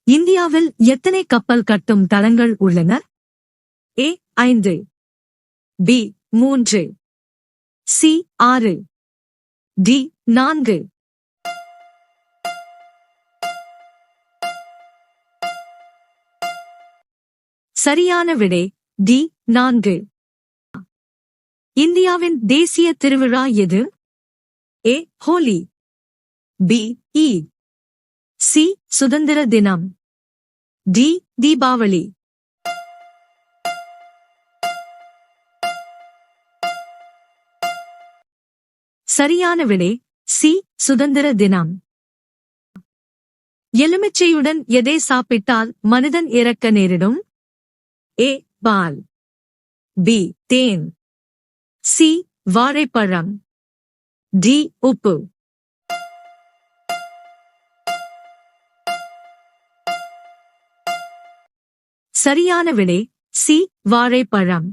இந்தியாவில் எத்தனை கப்பல் கட்டும் தளங்கள் உள்ளன? A 5, B 3, C 6, D 4. சரியான விடை D 4. இந்தியாவின் தேசிய திருவிழா எது? A Holi, B Eid, C சுதந்திர தினம், D தீபாவளி. சரியான விடை C சுதந்திர தினம். எலுமிச்சையுடன் எதை சாப்பிட்டால் மனிதன் இறக்க நேரிடும்? A ball, B than, C வாழைப்பழம், D உப்பு. சரியான விடை C வாழைப்பழம்.